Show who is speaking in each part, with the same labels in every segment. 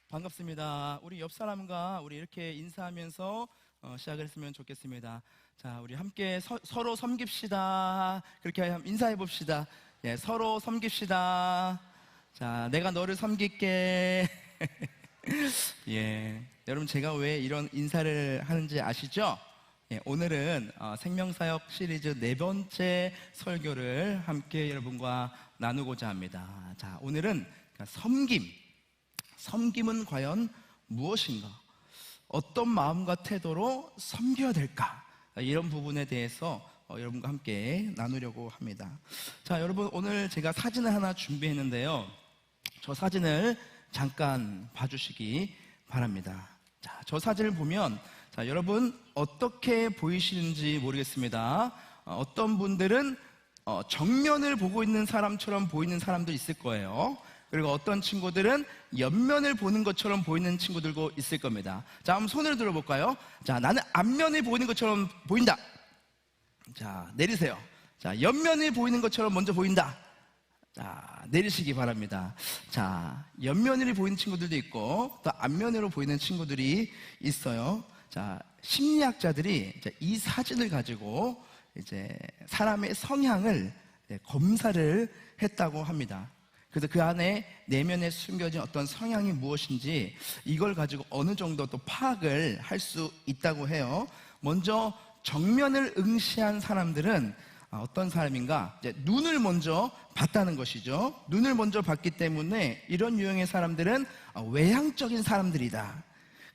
Speaker 1: 반갑습니다. 우리 옆 사람과 우리 이렇게 인사하면서 시작을 했으면 좋겠습니다. 자, 우리 함께 서로 섬깁시다. 그렇게 한번 인사해 봅시다. 예, 서로 섬깁시다. 자, 내가 너를 섬길게. 예, 여러분 제가 왜 이런 인사를 하는지 아시죠? 예, 오늘은 생명사역 시리즈 4번째 설교를 함께 여러분과 나누고자 합니다. 자, 오늘은 섬김은 과연 무엇인가? 어떤 마음과 태도로 섬겨야 될까? 이런 부분에 대해서 여러분과 함께 나누려고 합니다. 자, 여러분 오늘 제가 사진을 하나 준비했는데요. 저 사진을 잠깐 봐주시기 바랍니다. 자, 저 사진을 보면 자, 여러분 어떻게 보이시는지 모르겠습니다. 어떤 분들은 정면을 보고 있는 사람처럼 보이는 사람도 있을 거예요. 그리고 어떤 친구들은 옆면을 보는 것처럼 보이는 친구들도 있을 겁니다. 자, 한번 손을 들어볼까요? 자, 나는 앞면을 보이는 것처럼 보인다. 자, 내리세요. 자, 옆면을 보이는 것처럼 먼저 보인다. 자, 내리시기 바랍니다. 자, 옆면으로 보이는 친구들도 있고 또 앞면으로 보이는 친구들이 있어요. 자, 심리학자들이 이 사진을 가지고 이제 사람의 성향을 검사를 했다고 합니다. 그래서 그 안에 내면에 숨겨진 어떤 성향이 무엇인지 이걸 가지고 어느 정도 또 파악을 할 수 있다고 해요. 먼저 정면을 응시한 사람들은 어떤 사람인가? 이제 눈을 먼저 봤다는 것이죠. 눈을 먼저 봤기 때문에 이런 유형의 사람들은 외향적인 사람들이다.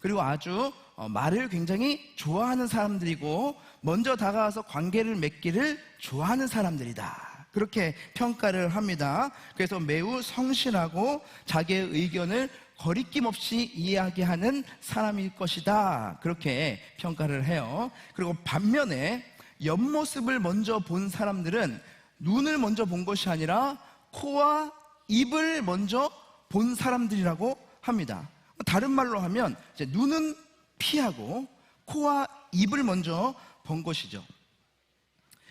Speaker 1: 그리고 아주 말을 굉장히 좋아하는 사람들이고 먼저 다가와서 관계를 맺기를 좋아하는 사람들이다. 그렇게 평가를 합니다. 그래서 매우 성실하고 자기의 의견을 거리낌 없이 이야기하는 사람일 것이다. 그렇게 평가를 해요. 그리고 반면에 옆모습을 먼저 본 사람들은 눈을 먼저 본 것이 아니라 코와 입을 먼저 본 사람들이라고 합니다. 다른 말로 하면 이제 눈은 피하고 코와 입을 먼저 본 것이죠.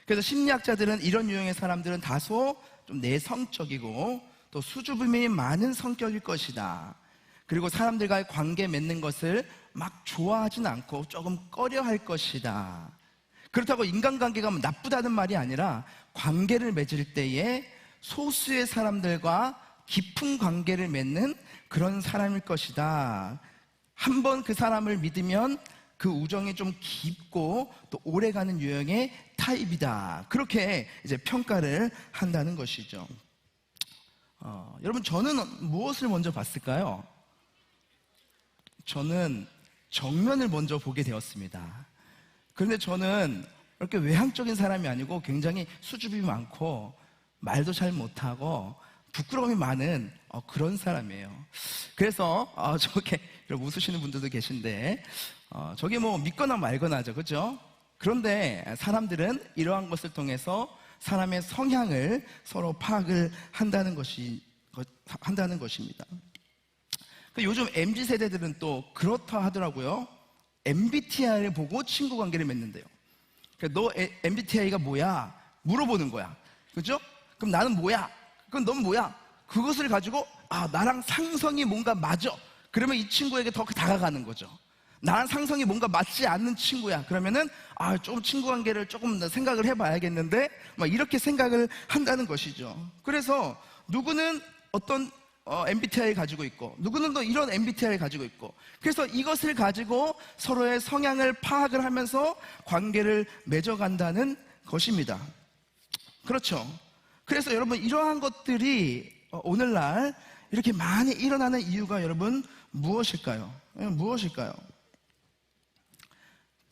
Speaker 1: 그래서 심리학자들은 이런 유형의 사람들은 다소 좀 내성적이고 또 수줍음이 많은 성격일 것이다. 그리고 사람들과의 관계 맺는 것을 막 좋아하진 않고 조금 꺼려할 것이다. 그렇다고 인간관계가 나쁘다는 말이 아니라 관계를 맺을 때에 소수의 사람들과 깊은 관계를 맺는 그런 사람일 것이다. 한번 그 사람을 믿으면 그 우정이 좀 깊고 또 오래가는 유형의 타입이다. 그렇게 이제 평가를 한다는 것이죠. 여러분 저는 무엇을 먼저 봤을까요? 저는 정면을 먼저 보게 되었습니다. 그런데 저는 이렇게 외향적인 사람이 아니고 굉장히 수줍음이 많고 말도 잘 못하고 부끄러움이 많은 그런 사람이에요. 그래서 저렇게 웃으시는 분들도 계신데 저게 뭐 믿거나 말거나죠, 그렇죠? 그런데 사람들은 이러한 것을 통해서 사람의 성향을 서로 파악을 한다는 것입니다. 요즘 MZ 세대들은 또 그렇다 하더라고요. MBTI를 보고 친구 관계를 맺는데요. 너 MBTI가 뭐야? 물어보는 거야. 그죠? 그럼 나는 뭐야? 그럼 넌 뭐야? 그것을 가지고 나랑 상성이 뭔가 맞아. 그러면 이 친구에게 더 다가가는 거죠. 나랑 상성이 뭔가 맞지 않는 친구야. 그러면은 좀 친구 관계를 조금 더 생각을 해봐야겠는데 막 이렇게 생각을 한다는 것이죠. 그래서 누구는 어떤 MBTI를 가지고 있고 누구는 또 이런 MBTI를 가지고 있고 그래서 이것을 가지고 서로의 성향을 파악을 하면서 관계를 맺어간다는 것입니다. 그렇죠. 그래서 여러분 이러한 것들이 오늘날 이렇게 많이 일어나는 이유가 여러분 무엇일까요? 무엇일까요?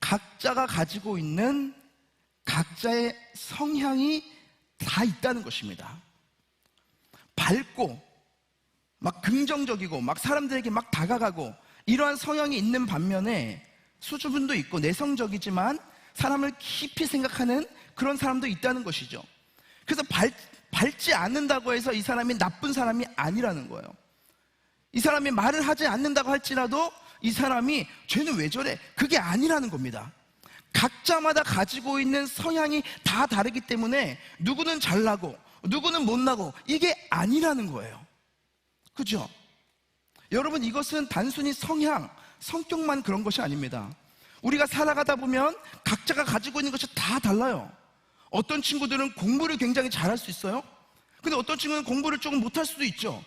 Speaker 1: 각자가 가지고 있는 각자의 성향이 다 있다는 것입니다. 밝고 막 긍정적이고 막 사람들에게 막 다가가고 이러한 성향이 있는 반면에 수줍음도 있고 내성적이지만 사람을 깊이 생각하는 그런 사람도 있다는 것이죠. 그래서 밝지 않는다고 해서 이 사람이 나쁜 사람이 아니라는 거예요. 이 사람이 말을 하지 않는다고 할지라도 이 사람이 쟤는 왜 저래? 그게 아니라는 겁니다. 각자마다 가지고 있는 성향이 다 다르기 때문에 누구는 잘나고 누구는 못나고 이게 아니라는 거예요. 그죠? 여러분, 이것은 단순히 성향, 성격만 그런 것이 아닙니다. 우리가 살아가다 보면 각자가 가지고 있는 것이 다 달라요. 어떤 친구들은 공부를 굉장히 잘할 수 있어요. 근데 어떤 친구는 공부를 조금 못할 수도 있죠.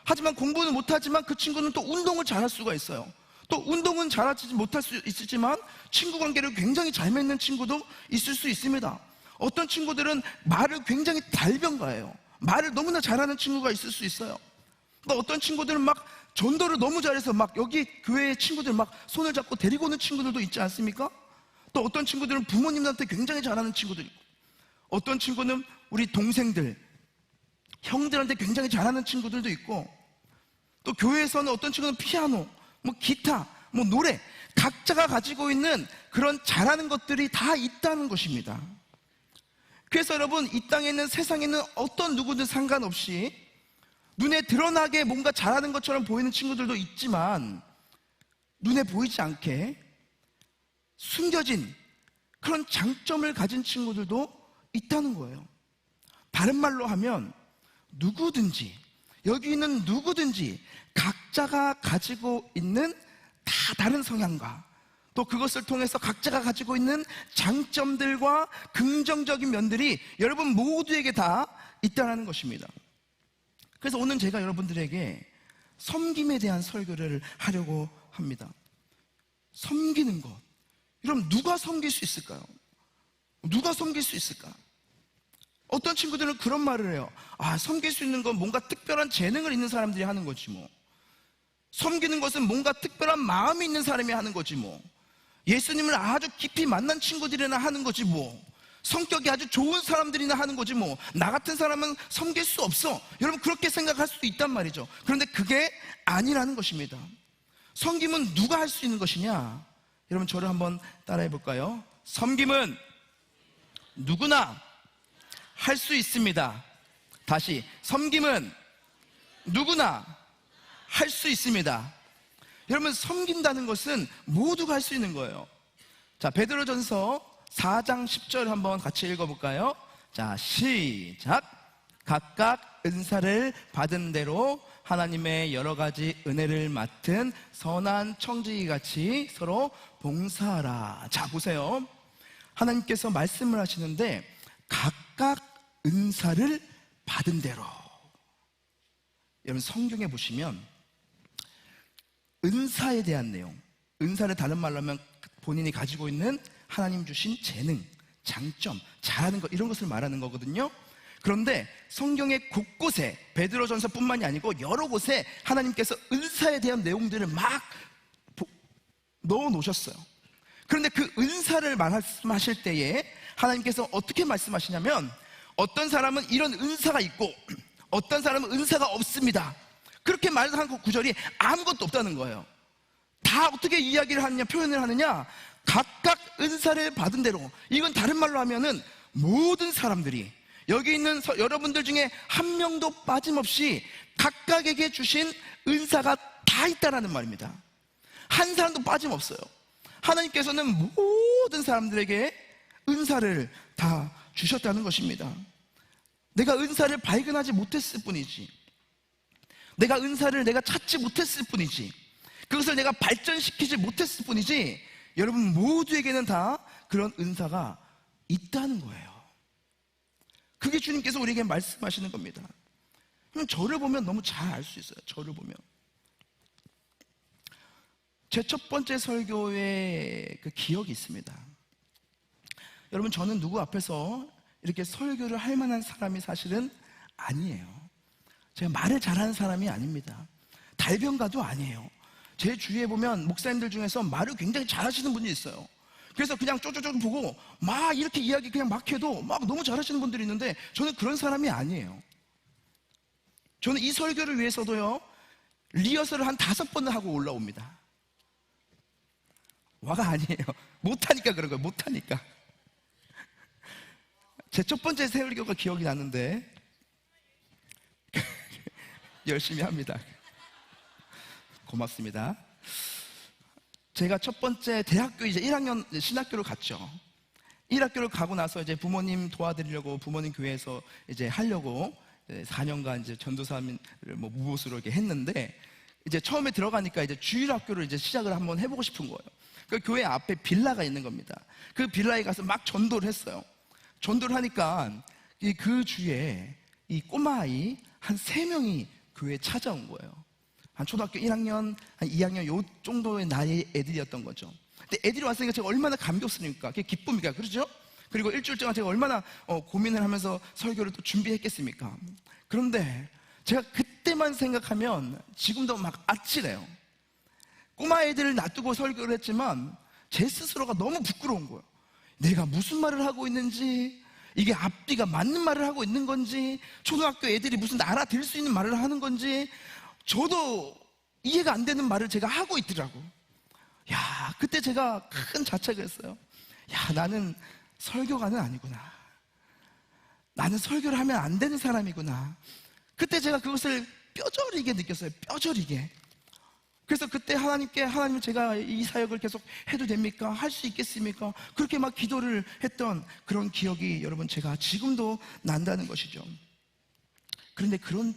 Speaker 1: 하지만 공부는 못하지만 그 친구는 또 운동을 잘할 수가 있어요. 또 운동은 잘하지 못할 수 있지만 친구 관계를 굉장히 잘 맺는 친구도 있을 수 있습니다. 어떤 친구들은 말을 굉장히 달변가예요. 말을 너무나 잘하는 친구가 있을 수 있어요. 또 어떤 친구들은 막 전도를 너무 잘해서 막 여기 교회의 친구들 막 손을 잡고 데리고 오는 친구들도 있지 않습니까? 또 어떤 친구들은 부모님한테 굉장히 잘하는 친구들 있고, 어떤 친구는 우리 동생들, 형들한테 굉장히 잘하는 친구들도 있고, 또 교회에서는 어떤 친구는 피아노, 뭐 기타, 뭐 노래, 각자가 가지고 있는 그런 잘하는 것들이 다 있다는 것입니다. 그래서 여러분, 이 땅에 있는, 세상에 있는 어떤 누구든 상관없이 눈에 드러나게 뭔가 잘하는 것처럼 보이는 친구들도 있지만 눈에 보이지 않게 숨겨진 그런 장점을 가진 친구들도 있다는 거예요. 다른 말로 하면 누구든지, 여기 있는 누구든지 각자가 가지고 있는 다 다른 성향과 또 그것을 통해서 각자가 가지고 있는 장점들과 긍정적인 면들이 여러분 모두에게 다 있다는 것입니다. 그래서 오늘 제가 여러분들에게 섬김에 대한 설교를 하려고 합니다. 섬기는 것. 여러분, 누가 섬길 수 있을까요? 누가 섬길 수 있을까? 어떤 친구들은 그런 말을 해요. 아, 섬길 수 있는 건 뭔가 특별한 재능을 있는 사람들이 하는 거지 뭐. 섬기는 것은 뭔가 특별한 마음이 있는 사람이 하는 거지 뭐. 예수님을 아주 깊이 만난 친구들이나 하는 거지 뭐. 성격이 아주 좋은 사람들이나 하는 거지 뭐. 나 같은 사람은 섬길 수 없어. 여러분, 그렇게 생각할 수도 있단 말이죠. 그런데 그게 아니라는 것입니다. 섬김은 누가 할 수 있는 것이냐? 여러분, 저를 한번 따라해 볼까요? 섬김은 누구나 할 수 있습니다. 다시, 섬김은 누구나 할 수 있습니다. 여러분, 섬긴다는 것은 모두가 할 수 있는 거예요. 자, 베드로전서 4장 10절 한번 같이 읽어볼까요? 자, 시작. 각각 은사를 받은 대로 하나님의 여러 가지 은혜를 맡은 선한 청지기같이 서로 봉사하라. 자, 보세요. 하나님께서 말씀을 하시는데 각각 은사를 받은 대로. 여러분, 성경에 보시면 은사에 대한 내용, 은사를 다른 말로 하면 본인이 가지고 있는 하나님 주신 재능, 장점, 잘하는 것, 이런 것을 말하는 거거든요. 그런데 성경의 곳곳에, 베드로전서뿐만이 아니고 여러 곳에 하나님께서 은사에 대한 내용들을 막 넣어 놓으셨어요. 그런데 그 은사를 말씀하실 때에 하나님께서 어떻게 말씀하시냐면, 어떤 사람은 이런 은사가 있고 어떤 사람은 은사가 없습니다. 그렇게 말하는 구절이 아무것도 없다는 거예요. 다 어떻게 이야기를 하느냐, 표현을 하느냐, 각각 은사를 받은 대로. 이건 다른 말로 하면은 모든 사람들이, 여기 있는 여러분들 중에 한 명도 빠짐없이 각각에게 주신 은사가 다 있다라는 말입니다. 한 사람도 빠짐없어요. 하나님께서는 모든 사람들에게 은사를 다 주셨다는 것입니다. 내가 은사를 발견하지 못했을 뿐이지, 내가 은사를 내가 찾지 못했을 뿐이지, 그것을 내가 발전시키지 못했을 뿐이지, 여러분 모두에게는 다 그런 은사가 있다는 거예요. 그게 주님께서 우리에게 말씀하시는 겁니다. 그럼 저를 보면 너무 잘 알 수 있어요. 저를 보면 제 첫 번째 설교의 그 기억이 있습니다. 여러분, 저는 누구 앞에서 이렇게 설교를 할 만한 사람이 사실은 아니에요. 제가 말을 잘하는 사람이 아닙니다. 달변가도 아니에요. 제 주위에 보면 목사님들 중에서 말을 굉장히 잘하시는 분이 있어요. 그래서 그냥 쪼쪼쪼 보고 막 이렇게 이야기 그냥 막 해도 막 너무 잘하시는 분들이 있는데, 저는 그런 사람이 아니에요. 저는 이 설교를 위해서도요, 리허설을 한 5번을 하고 올라옵니다. 와가 아니에요. 못하니까 그런 거예요. 못하니까. 제 첫 번째 설교가 기억이 나는데 열심히 합니다. 고맙습니다. 제가 첫 번째 대학교 이제 1학년 신학교를 갔죠. 1학교를 가고 나서 이제 부모님 도와드리려고 부모님 교회에서 이제 하려고 4년간 이제 전도사를 뭐 무보수로 이렇게 했는데, 이제 처음에 들어가니까 이제 주일학교를 이제 시작을 한번 해보고 싶은 거예요. 그 교회 앞에 빌라가 있는 겁니다. 그 빌라에 가서 막 전도를 했어요. 전도를 하니까 그 주에 이 꼬마아이 한 3명이 교회에 찾아온 거예요. 한 초등학교 1학년, 한 2학년 요 정도의 나이의 애들이었던 거죠. 근데 애들이 왔으니까 제가 얼마나 감격스럽니까? 그게 기쁨이니까, 그렇죠? 그리고 일주일 동안 제가 얼마나 고민을 하면서 설교를 또 준비했겠습니까? 그런데 제가 그때만 생각하면 지금도 막 아찔해요. 꼬마 애들을 놔두고 설교를 했지만 제 스스로가 너무 부끄러운 거예요. 내가 무슨 말을 하고 있는지, 이게 앞뒤가 맞는 말을 하고 있는 건지, 초등학교 애들이 무슨 알아들을 수 있는 말을 하는 건지, 저도 이해가 안 되는 말을 제가 하고 있더라고. 야, 그때 제가 큰 자책을 했어요. 야, 나는 설교가는 아니구나. 나는 설교를 하면 안 되는 사람이구나. 그때 제가 그것을 뼈저리게 느꼈어요. 뼈저리게. 그래서 그때 하나님 제가 이 사역을 계속 해도 됩니까? 할 수 있겠습니까? 그렇게 막 기도를 했던 그런 기억이 여러분 제가 지금도 난다는 것이죠. 그런데 그랬던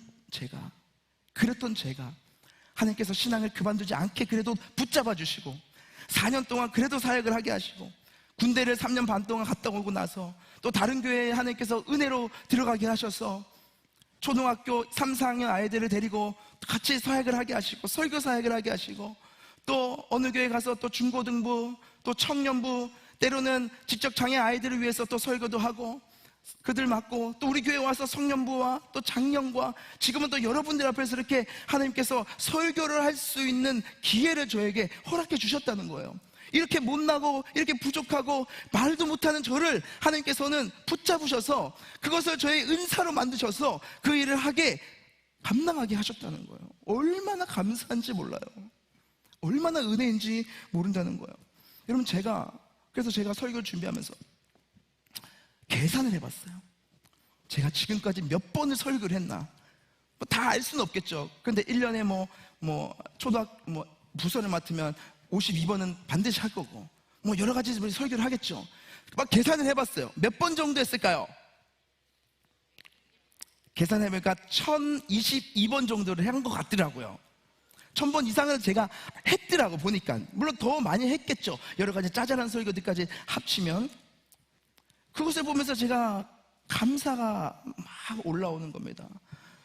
Speaker 1: 제가 하나님께서 신앙을 그만두지 않게 그래도 붙잡아 주시고 4년 동안 그래도 사역을 하게 하시고 군대를 3년 반 동안 갔다 오고 나서 또 다른 교회에 하나님께서 은혜로 들어가게 하셔서 초등학교 3, 4학년 아이들을 데리고 같이 사역을 하게 하시고 설교 사역을 하게 하시고 또 어느 교회 가서 또 중고등부 또 청년부 때로는 지적장애 아이들을 위해서 또 설교도 하고 그들 맡고 또 우리 교회 와서 청년부와 또 장년과 지금은 또 여러분들 앞에서 이렇게 하나님께서 설교를 할 수 있는 기회를 저에게 허락해 주셨다는 거예요. 이렇게 못나고 이렇게 부족하고 말도 못하는 저를 하나님께서는 붙잡으셔서 그것을 저의 은사로 만드셔서 그 일을 감당하게 하셨다는 거예요. 얼마나 감사한지 몰라요. 얼마나 은혜인지 모른다는 거예요. 여러분 그래서 제가 설교를 준비하면서 계산을 해봤어요. 제가 지금까지 몇 번을 설교를 했나 다 알 수는 없겠죠. 근데 1년에 부서를 맡으면 52번은 반드시 할 거고 여러 가지 설교를 하겠죠. 막 계산을 해봤어요. 몇 번 정도 했을까요? 계산해보니까 1022번 정도를 한 것 같더라고요. 1000번 이상은 제가 했더라고 보니까. 물론 더 많이 했겠죠. 여러 가지 짜잘한 설교들까지 합치면. 그것을 보면서 제가 감사가 막 올라오는 겁니다.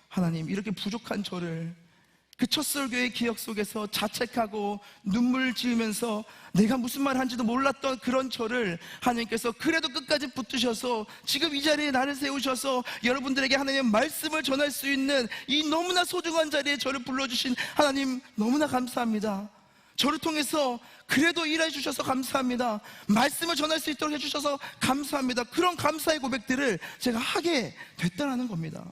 Speaker 1: 하나님, 이렇게 부족한 저를 그 첫 설교의 기억 속에서 자책하고 눈물 지으면서 내가 무슨 말 한지도 몰랐던 그런 저를 하나님께서 그래도 끝까지 붙드셔서 지금 이 자리에 나를 세우셔서 여러분들에게 하나님의 말씀을 전할 수 있는 이 너무나 소중한 자리에 저를 불러주신 하나님 너무나 감사합니다. 저를 통해서 그래도 일해 주셔서 감사합니다. 말씀을 전할 수 있도록 해주셔서 감사합니다. 그런 감사의 고백들을 제가 하게 됐다는 겁니다.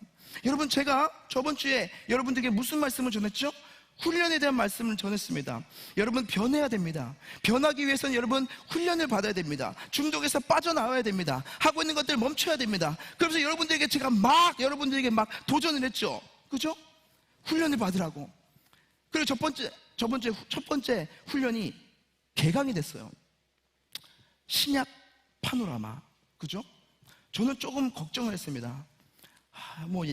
Speaker 1: 여러분, 제가 저번 주에 여러분들에게 무슨 말씀을 전했죠? 훈련에 대한 말씀을 전했습니다. 여러분, 변해야 됩니다. 변하기 위해서는 여러분 훈련을 받아야 됩니다. 중독에서 빠져나와야 됩니다. 하고 있는 것들 멈춰야 됩니다. 그래서 여러분들에게 제가 여러분들에게 도전을 했죠. 그죠? 훈련을 받으라고. 그리고 첫 번째 훈련이 개강이 됐어요. 신약 파노라마. 그죠? 저는 조금 걱정을 했습니다.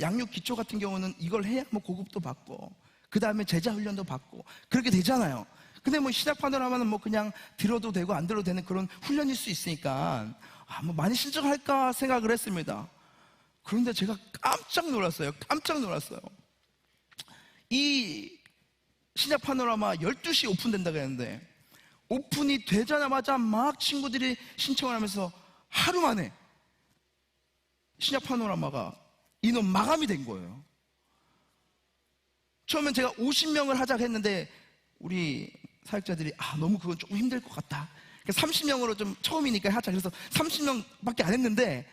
Speaker 1: 양육 기초 같은 경우는 이걸 해야 고급도 받고 그 다음에 제자 훈련도 받고 그렇게 되잖아요. 근데 신약 파노라마는 그냥 들어도 되고 안 들어도 되는 그런 훈련일 수 있으니까 많이 신청할까 생각을 했습니다. 그런데 제가 깜짝 놀랐어요. 이 신약 파노라마 12시 오픈된다고 했는데 오픈이 되자마자 막 친구들이 신청을 하면서 하루 만에 신약 파노라마가 인원 마감이 된 거예요. 처음엔 제가 50명을 하자고 했는데 우리 사역자들이 너무 그건 조금 힘들 것 같다. 30명으로 좀 처음이니까 하자. 그래서 30명밖에 안 했는데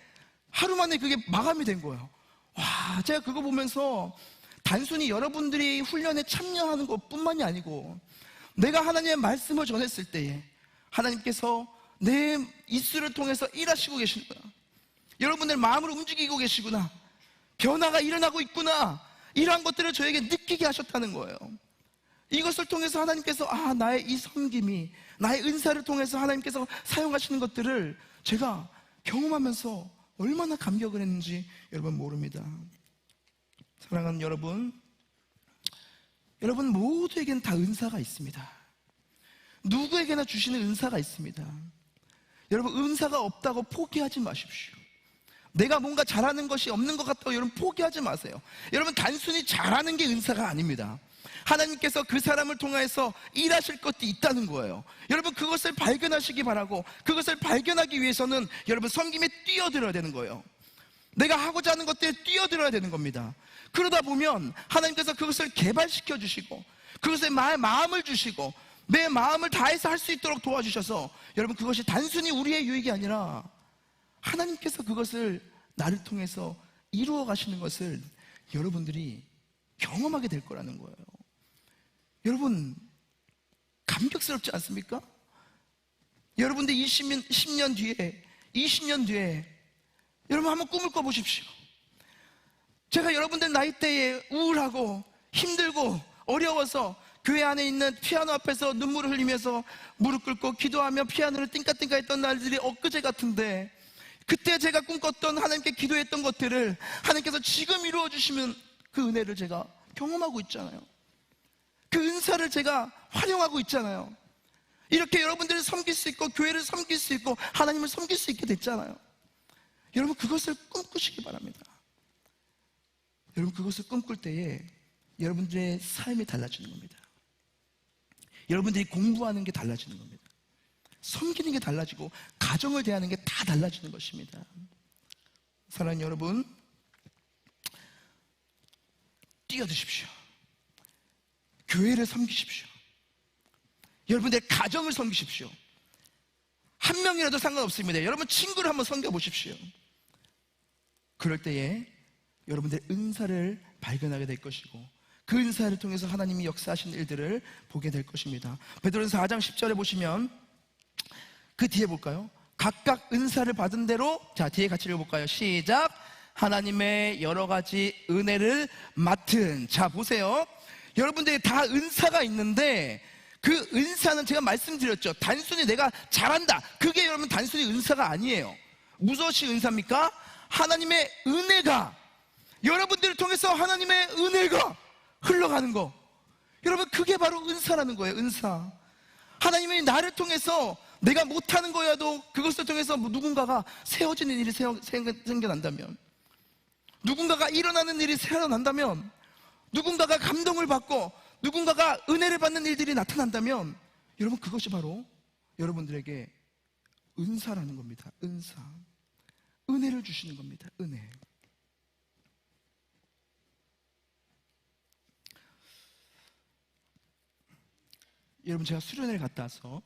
Speaker 1: 하루 만에 그게 마감이 된 거예요. 와, 제가 그거 보면서 단순히 여러분들이 훈련에 참여하는 것뿐만이 아니고 내가 하나님의 말씀을 전했을 때에 하나님께서 내 입술을 통해서 일하시고 계시구나. 여러분들 마음을 움직이고 계시구나. 변화가 일어나고 있구나. 이러한 것들을 저에게 느끼게 하셨다는 거예요. 이것을 통해서 하나님께서 나의 이 섬김이 나의 은사를 통해서 하나님께서 사용하시는 것들을 제가 경험하면서 얼마나 감격을 했는지 여러분 모릅니다. 사랑하는 여러분, 여러분 모두에게는 다 은사가 있습니다. 누구에게나 주시는 은사가 있습니다. 여러분 은사가 없다고 포기하지 마십시오. 내가 뭔가 잘하는 것이 없는 것 같다고 여러분 포기하지 마세요. 여러분 단순히 잘하는 게 은사가 아닙니다. 하나님께서 그 사람을 통해서 일하실 것도 있다는 거예요. 여러분 그것을 발견하시기 바라고, 그것을 발견하기 위해서는 여러분 섬김에 뛰어들어야 되는 거예요. 내가 하고자 하는 것들에 뛰어들어야 되는 겁니다. 그러다 보면 하나님께서 그것을 개발시켜 주시고, 그것에 마음을 주시고, 내 마음을 다해서 할 수 있도록 도와주셔서 여러분 그것이 단순히 우리의 유익이 아니라 하나님께서 그것을 나를 통해서 이루어 가시는 것을 여러분들이 경험하게 될 거라는 거예요. 여러분 감격스럽지 않습니까? 여러분들 10년 뒤에 20년 뒤에 여러분 한번 꿈을 꿔보십시오. 제가 여러분들 나이대에 우울하고 힘들고 어려워서 교회 안에 있는 피아노 앞에서 눈물을 흘리면서 무릎 꿇고 기도하며 피아노를 띵까띵까 했던 날들이 엊그제 같은데, 그때 제가 꿈꿨던 하나님께 기도했던 것들을 하나님께서 지금 이루어 주시면 그 은혜를 제가 경험하고 있잖아요. 그 은사를 제가 활용하고 있잖아요. 이렇게 여러분들을 섬길 수 있고 교회를 섬길 수 있고 하나님을 섬길 수 있게 됐잖아요. 여러분 그것을 꿈꾸시기 바랍니다. 여러분 그것을 꿈꿀 때에 여러분들의 삶이 달라지는 겁니다. 여러분들이 공부하는 게 달라지는 겁니다. 섬기는 게 달라지고 가정을 대하는 게 다 달라지는 것입니다. 사랑하는 여러분, 뛰어드십시오. 교회를 섬기십시오. 여러분들의 가정을 섬기십시오. 한 명이라도 상관없습니다. 여러분 친구를 한번 섬겨보십시오. 그럴 때에 여러분들의 은사를 발견하게 될 것이고, 그 은사를 통해서 하나님이 역사하신 일들을 보게 될 것입니다. 베드로전서 4장 10절에 보시면 그 뒤에 볼까요? 각각 은사를 받은 대로, 자 뒤에 같이 읽어볼까요? 시작. 하나님의 여러 가지 은혜를 맡은. 자 보세요, 여러분들이 다 은사가 있는데 그 은사는 제가 말씀드렸죠, 단순히 내가 잘한다, 그게 여러분 단순히 은사가 아니에요. 무엇이 은사입니까? 하나님의 은혜가, 여러분들을 통해서 하나님의 은혜가 흘러가는 거, 여러분 그게 바로 은사라는 거예요. 은사. 하나님이 나를 통해서 내가 못하는 거여도 그것을 통해서 누군가가 세워지는 일이 생겨난다면, 누군가가 일어나는 일이 생겨난다면, 누군가가 감동을 받고 누군가가 은혜를 받는 일들이 나타난다면, 여러분 그것이 바로 여러분들에게 은사라는 겁니다. 은사. 은혜를 주시는 겁니다. 은혜. 여러분 제가 수련회를 갔다 와서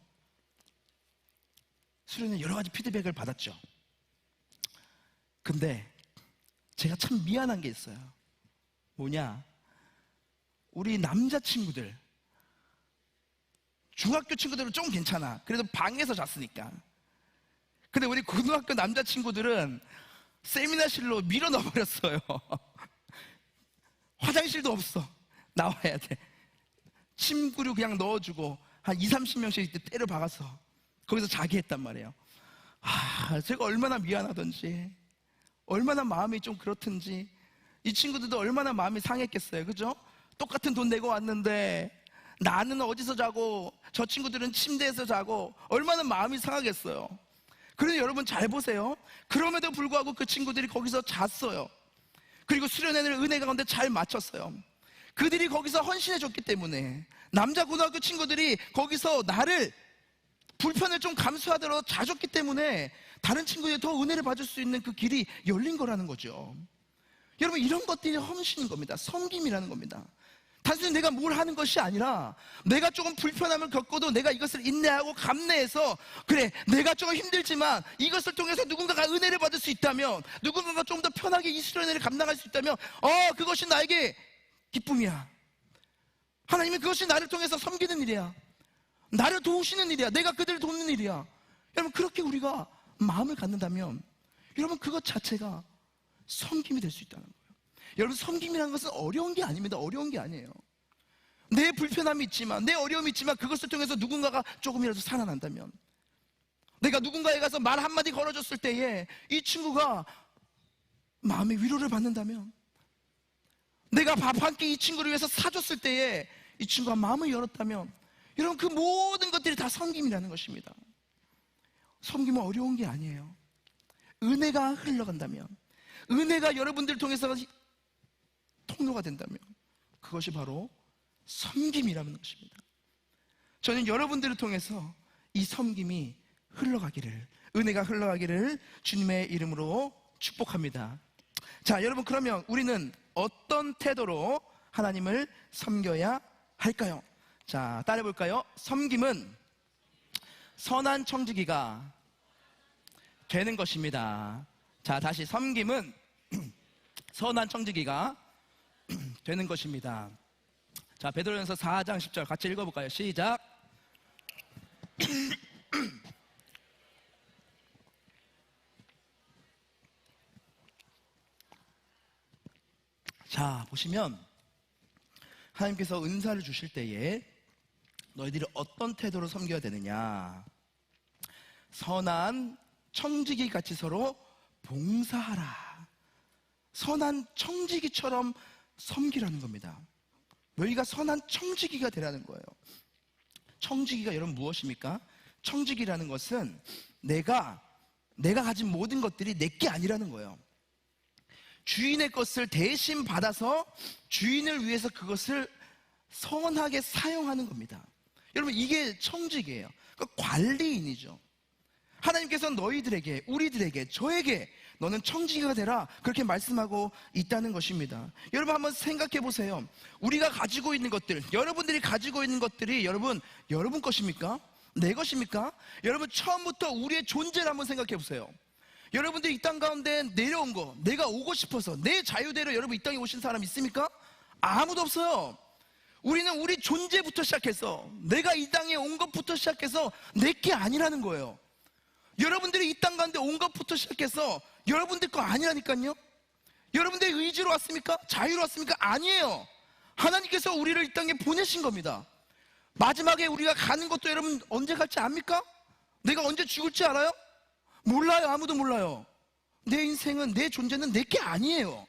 Speaker 1: 수련회 여러 가지 피드백을 받았죠. 근데 제가 참 미안한 게 있어요. 뭐냐, 우리 남자친구들, 중학교 친구들은 좀 괜찮아. 그래도 방에서 잤으니까. 근데 우리 고등학교 남자친구들은 세미나실로 밀어 넣어버렸어요. 화장실도 없어. 나와야 돼. 침구류 그냥 넣어주고 한 20-30명씩 때려 박아서 거기서 자게 했단 말이에요. 제가 얼마나 미안하던지, 얼마나 마음이 좀 그렇든지, 이 친구들도 얼마나 마음이 상했겠어요. 그죠? 똑같은 돈 내고 왔는데 나는 어디서 자고 저 친구들은 침대에서 자고, 얼마나 마음이 상하겠어요. 그런데 여러분 잘 보세요. 그럼에도 불구하고 그 친구들이 거기서 잤어요. 그리고 수련회를 은혜 가운데 잘 마쳤어요. 그들이 거기서 헌신해 줬기 때문에, 남자 고등학교 친구들이 거기서 나를 불편을 좀 감수하도록 자줬기 때문에 다른 친구들이 더 은혜를 받을 수 있는 그 길이 열린 거라는 거죠. 여러분 이런 것들이 헌신인 겁니다. 섬김이라는 겁니다. 단순히 내가 뭘 하는 것이 아니라, 내가 조금 불편함을 겪어도 내가 이것을 인내하고 감내해서, 그래 내가 조금 힘들지만 이것을 통해서 누군가가 은혜를 받을 수 있다면, 누군가가 좀 더 편하게 이 수련회를 감당할 수 있다면, 그것이 나에게 기쁨이야. 하나님이 그것이 나를 통해서 섬기는 일이야. 나를 도우시는 일이야. 내가 그들을 돕는 일이야. 여러분 그렇게 우리가 마음을 갖는다면, 여러분 그것 자체가 섬김이 될 수 있다는 거예요. 여러분 섬김이라는 것은 어려운 게 아닙니다. 어려운 게 아니에요. 내 불편함이 있지만, 내 어려움이 있지만 그것을 통해서 누군가가 조금이라도 살아난다면, 내가 누군가에 가서 말 한마디 걸어줬을 때에 이 친구가 마음의 위로를 받는다면, 내가 밥 한 끼 이 친구를 위해서 사줬을 때에 이 친구가 마음을 열었다면 여러분 그 모든 것들이 다 섬김이라는 것입니다. 섬김은 어려운 게 아니에요. 은혜가 흘러간다면, 은혜가 여러분들을 통해서 통로가 된다면 그것이 바로 섬김이라는 것입니다. 저는 여러분들을 통해서 이 섬김이 흘러가기를, 은혜가 흘러가기를 주님의 이름으로 축복합니다. 자, 여러분, 그러면 우리는 어떤 태도로 하나님을 섬겨야 할까요? 자, 따라해 볼까요? 섬김은 선한 청지기가 되는 것입니다. 자, 다시, 섬김은 선한 청지기가 되는 것입니다. 자, 베드로전서 4장 10절 같이 읽어볼까요? 시작. 자, 보시면 하나님께서 은사를 주실 때에 너희들이 어떤 태도로 섬겨야 되느냐, 선한 청지기 같이 서로 봉사하라. 선한 청지기처럼 섬기라는 겁니다. 너희가 선한 청지기가 되라는 거예요. 청지기가 여러분 무엇입니까? 청지기라는 것은 내가 가진 모든 것들이 내게 아니라는 거예요. 주인의 것을 대신 받아서 주인을 위해서 그것을 선하게 사용하는 겁니다. 여러분, 이게 청지기예요. 그러니까 관리인이죠. 하나님께서 너희들에게, 우리들에게, 저에게 너는 청지기가 되라, 그렇게 말씀하고 있다는 것입니다. 여러분, 한번 생각해 보세요. 우리가 가지고 있는 것들, 여러분들이 가지고 있는 것들이 여러분 것입니까? 내 것입니까? 여러분, 처음부터 우리의 존재를 한번 생각해 보세요. 여러분들이 이 땅 가운데 내려온 거, 내가 오고 싶어서 내 자유대로 여러분 이 땅에 오신 사람 있습니까? 아무도 없어요. 우리는 우리 존재부터 시작해서, 내가 이 땅에 온 것부터 시작해서 내게 아니라는 거예요. 여러분들이 이 땅 가운데 온 것부터 시작해서 여러분들 거 아니라니까요. 여러분들의 의지로 왔습니까? 자유로 왔습니까? 아니에요. 하나님께서 우리를 이 땅에 보내신 겁니다. 마지막에 우리가 가는 것도 여러분 언제 갈지 압니까? 내가 언제 죽을지 알아요? 몰라요. 아무도 몰라요. 내 인생은, 내 존재는 내 게 아니에요.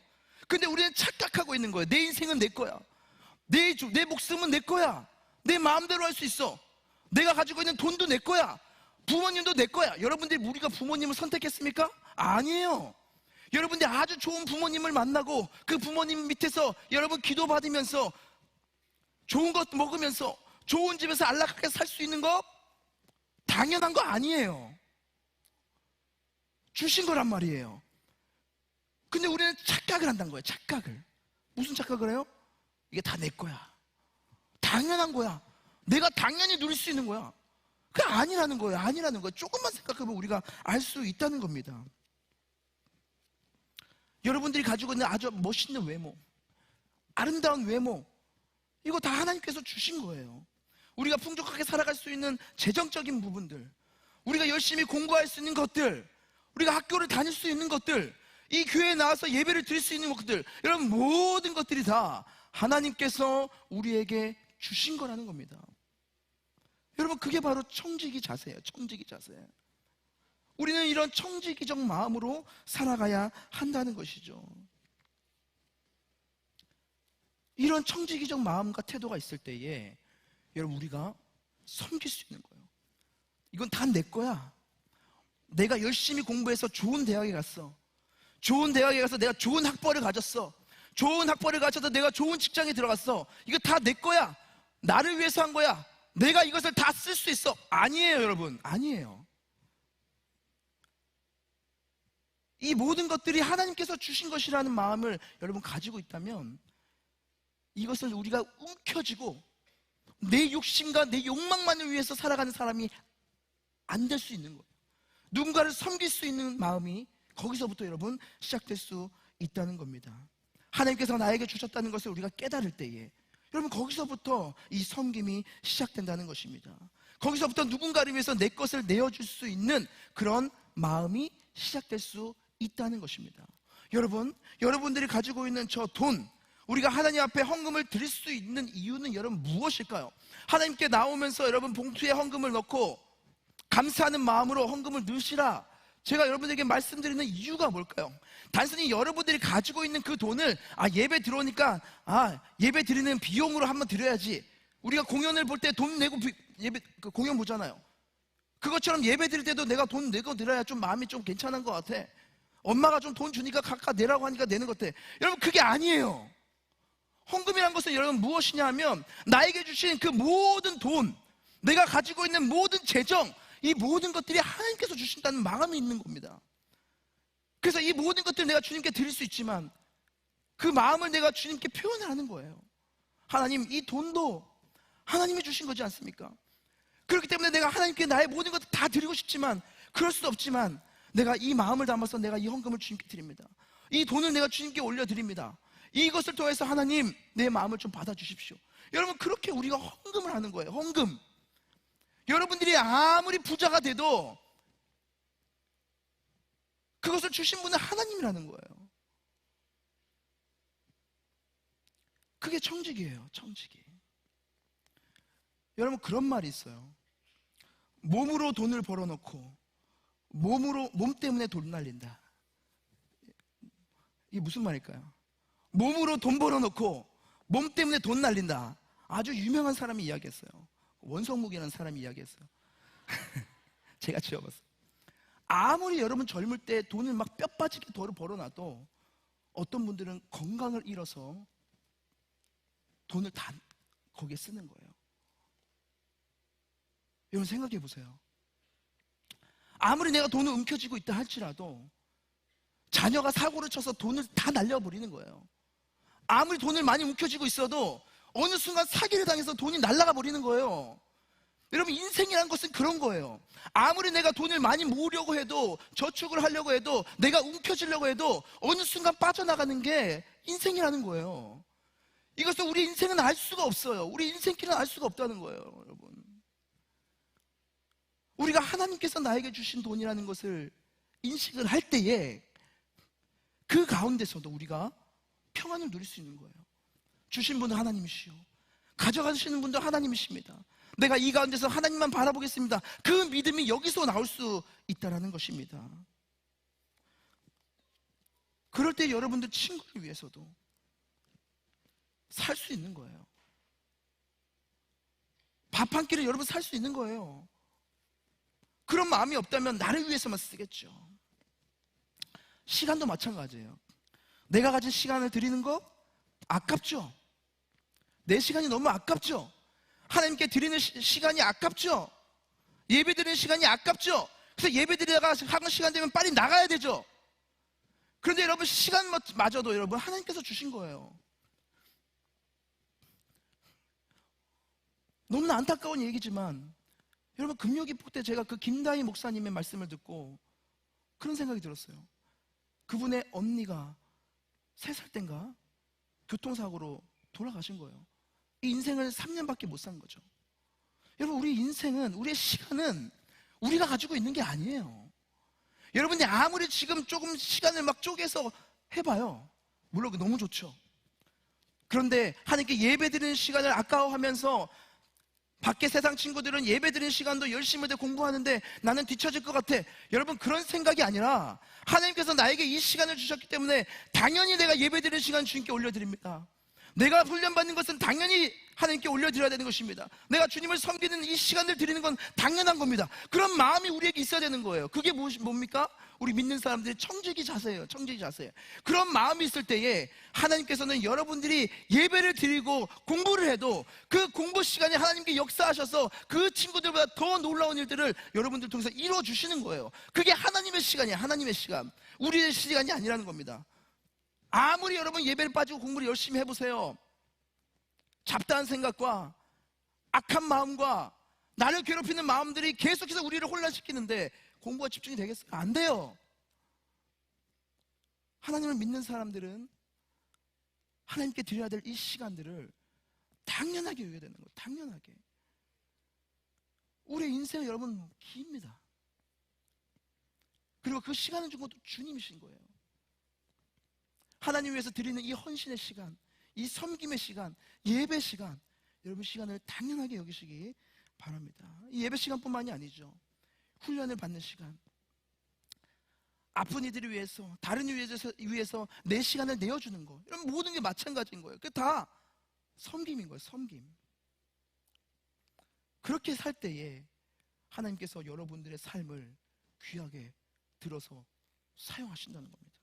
Speaker 1: 근데 우리는 착각하고 있는 거예요. 내 인생은 내 거야. 내 목숨은 내 거야. 내 마음대로 할 수 있어. 내가 가지고 있는 돈도 내 거야. 부모님도 내 거야. 여러분들이 우리가 부모님을 선택했습니까? 아니에요. 여러분들이 아주 좋은 부모님을 만나고 그 부모님 밑에서 여러분 기도받으면서 좋은 것 먹으면서 좋은 집에서 안락하게 살 수 있는 거 당연한 거 아니에요. 주신 거란 말이에요. 근데 우리는 착각을 한다는 거예요. 착각을. 무슨 착각을 해요? 이게 다 내 거야. 당연한 거야. 내가 당연히 누릴 수 있는 거야. 그게 아니라는 거예요. 아니라는 거예요. 조금만 생각해보면 우리가 알 수 있다는 겁니다. 여러분들이 가지고 있는 아주 멋있는 외모, 아름다운 외모, 이거 다 하나님께서 주신 거예요. 우리가 풍족하게 살아갈 수 있는 재정적인 부분들, 우리가 열심히 공부할 수 있는 것들, 우리가 학교를 다닐 수 있는 것들, 이 교회에 나와서 예배를 드릴 수 있는 것들, 여러분 모든 것들이 다 하나님께서 우리에게 주신 거라는 겁니다. 여러분, 그게 바로 청지기 자세예요. 청지기 자세. 우리는 이런 청지기적 마음으로 살아가야 한다는 것이죠. 이런 청지기적 마음과 태도가 있을 때에 여러분 우리가 섬길 수 있는 거예요. 이건 다 내 거야. 내가 열심히 공부해서 좋은 대학에 갔어. 좋은 대학에 가서 내가 좋은 학벌을 가졌어. 좋은 학벌을 가져서 내가 좋은 직장에 들어갔어. 이거 다 내 거야. 나를 위해서 한 거야. 내가 이것을 다 쓸 수 있어. 아니에요, 여러분. 아니에요. 이 모든 것들이 하나님께서 주신 것이라는 마음을 여러분 가지고 있다면 이것을 우리가 움켜쥐고 내 욕심과 내 욕망만을 위해서 살아가는 사람이 안 될 수 있는 거예요. 누군가를 섬길 수 있는 마음이 거기서부터 여러분 시작될 수 있다는 겁니다. 하나님께서 나에게 주셨다는 것을 우리가 깨달을 때에 여러분 거기서부터 이 섬김이 시작된다는 것입니다. 거기서부터 누군가를 위해서 내 것을 내어줄 수 있는 그런 마음이 시작될 수 있다는 것입니다. 여러분, 여러분들이 가지고 있는 저 돈, 우리가 하나님 앞에 헌금을 드릴 수 있는 이유는 여러분 무엇일까요? 하나님께 나오면서 여러분 봉투에 헌금을 넣고 감사하는 마음으로 헌금을 넣으시라, 제가 여러분에게 말씀드리는 이유가 뭘까요? 단순히 여러분들이 가지고 있는 그 돈을 예배 들어오니까 예배 드리는 비용으로 한번 드려야지, 우리가 공연을 볼 때 돈 내고 예배, 공연 보잖아요. 그것처럼 예배 드릴 때도 내가 돈 내고 드려야 좀 마음이 좀 괜찮은 것 같아. 엄마가 좀 돈 주니까 각각 내라고 하니까 내는 것 같아. 여러분, 그게 아니에요. 헌금이란 것은 여러분 무엇이냐 하면 나에게 주신 그 모든 돈, 내가 가지고 있는 모든 재정, 이 모든 것들이 하나님께서 주신다는 마음이 있는 겁니다. 그래서 이 모든 것들을 내가 주님께 드릴 수 있지만 그 마음을 내가 주님께 표현을 하는 거예요. 하나님, 이 돈도 하나님이 주신 거지 않습니까? 그렇기 때문에 내가 하나님께 나의 모든 것을 다 드리고 싶지만 그럴 수도 없지만 내가 이 마음을 담아서 내가 이 헌금을 주님께 드립니다. 이 돈을 내가 주님께 올려드립니다. 이것을 통해서 하나님, 내 마음을 좀 받아주십시오. 여러분, 그렇게 우리가 헌금을 하는 거예요. 헌금. 여러분들이 아무리 부자가 돼도 그것을 주신 분은 하나님이라는 거예요. 그게 청직이에요. 청직이. 여러분, 그런 말이 있어요. 몸으로 돈을 벌어놓고 몸 때문에 돈 날린다. 이게 무슨 말일까요? 몸으로 돈 벌어놓고 몸 때문에 돈 날린다. 아주 유명한 사람이 이야기했어요. 원성묵이라는 사람이 이야기했어요. 제가 지어봤어요. 아무리 여러분 젊을 때 돈을 막 뼈 빠지게 벌어놔도 어떤 분들은 건강을 잃어서 돈을 다 거기에 쓰는 거예요. 여러분, 생각해 보세요. 아무리 내가 돈을 움켜쥐고 있다 할지라도 자녀가 사고를 쳐서 돈을 다 날려버리는 거예요. 아무리 돈을 많이 움켜쥐고 있어도 어느 순간 사기를 당해서 돈이 날아가 버리는 거예요. 여러분, 인생이란 것은 그런 거예요. 아무리 내가 돈을 많이 모으려고 해도, 저축을 하려고 해도, 내가 움켜쥐려고 해도 어느 순간 빠져나가는 게 인생이라는 거예요. 이것을 우리 인생은 알 수가 없어요. 우리 인생길은 알 수가 없다는 거예요. 여러분, 우리가 하나님께서 나에게 주신 돈이라는 것을 인식을 할 때에 그 가운데서도 우리가 평안을 누릴 수 있는 거예요. 주신 분은 하나님이시요, 가져가시는 분도 하나님이십니다. 내가 이 가운데서 하나님만 바라보겠습니다. 그 믿음이 여기서 나올 수 있다는 것입니다. 그럴 때 여러분들 친구를 위해서도 살 수 있는 거예요. 밥 한 끼를 여러분 살 수 있는 거예요. 그런 마음이 없다면 나를 위해서만 쓰겠죠. 시간도 마찬가지예요. 내가 가진 시간을 드리는 거 아깝죠? 내 시간이 너무 아깝죠? 하나님께 드리는 시간이 아깝죠? 예배 드리는 시간이 아깝죠? 그래서 예배 드리다가 하는 시간 되면 빨리 나가야 되죠? 그런데 여러분, 시간마저도 여러분 하나님께서 주신 거예요. 너무나 안타까운 얘기지만 여러분, 금요기폭 때 제가 그 김다희 목사님의 말씀을 듣고 그런 생각이 들었어요. 그분의 언니가 3살 땐가 교통사고로 돌아가신 거예요. 이 인생을 3년밖에 못 산 거죠. 여러분, 우리 인생은, 우리의 시간은 우리가 가지고 있는 게 아니에요. 여러분이 아무리 지금 조금 시간을 막 쪼개서 해봐요. 물론 너무 좋죠. 그런데 하나님께 예배드리는 시간을 아까워하면서 밖에 세상 친구들은 예배드리는 시간도 열심히 공부하는데 나는 뒤처질 것 같아. 여러분, 그런 생각이 아니라 하나님께서 나에게 이 시간을 주셨기 때문에 당연히 내가 예배드리는 시간 주님께 올려드립니다. 내가 훈련받는 것은 당연히 하나님께 올려드려야 되는 것입니다. 내가 주님을 섬기는 이 시간을 드리는 건 당연한 겁니다. 그런 마음이 우리에게 있어야 되는 거예요. 그게 뭡니까? 우리 믿는 사람들의 청지기 자세예요. 청지기 자세. 그런 마음이 있을 때에 하나님께서는 여러분들이 예배를 드리고 공부를 해도 그 공부 시간에 하나님께 역사하셔서 그 친구들보다 더 놀라운 일들을 여러분들 통해서 이루어주시는 거예요. 그게 하나님의 시간이에요. 하나님의 시간. 우리의 시간이 아니라는 겁니다. 아무리 여러분 예배를 빠지고 공부를 열심히 해보세요. 잡다한 생각과 악한 마음과 나를 괴롭히는 마음들이 계속해서 우리를 혼란시키는데 공부가 집중이 되겠어요? 안 돼요. 하나님을 믿는 사람들은 하나님께 드려야 될 이 시간들을 당연하게 여겨야 되는 거예요. 당연하게. 우리의 인생은 여러분 깁니다. 그리고 그 시간을 준 것도 주님이신 거예요. 하나님 위해서 드리는 이 헌신의 시간, 이 섬김의 시간, 예배 시간, 여러분 시간을 당연하게 여기시기 바랍니다. 이 예배 시간뿐만이 아니죠. 훈련을 받는 시간, 아픈 이들을 위해서, 다른 이를 위해서 내 시간을 내어주는 거, 이런 모든 게 마찬가지인 거예요. 그게 다 섬김인 거예요. 섬김. 그렇게 살 때에 하나님께서 여러분들의 삶을 귀하게 들어서 사용하신다는 겁니다.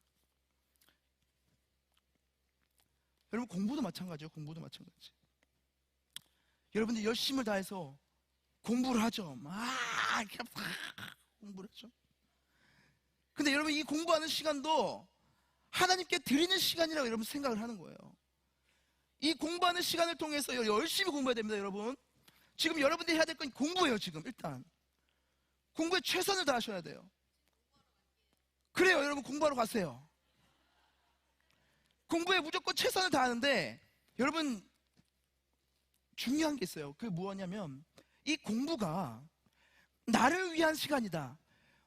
Speaker 1: 여러분, 공부도 마찬가지예요. 공부도 마찬가지. 여러분들 열심을 다해서 공부를 하죠. 막 이렇게 공부를 하죠. 근데 여러분, 이 공부하는 시간도 하나님께 드리는 시간이라고 여러분 생각을 하는 거예요. 이 공부하는 시간을 통해서 열심히 공부해야 됩니다. 여러분, 지금 여러분들이 해야 될 건 공부예요. 지금 일단 공부에 최선을 다하셔야 돼요. 그래요. 여러분, 공부하러 가세요. 공부에 무조건 최선을 다하는데, 여러분, 중요한 게 있어요. 그게 뭐냐면, 이 공부가 나를 위한 시간이다.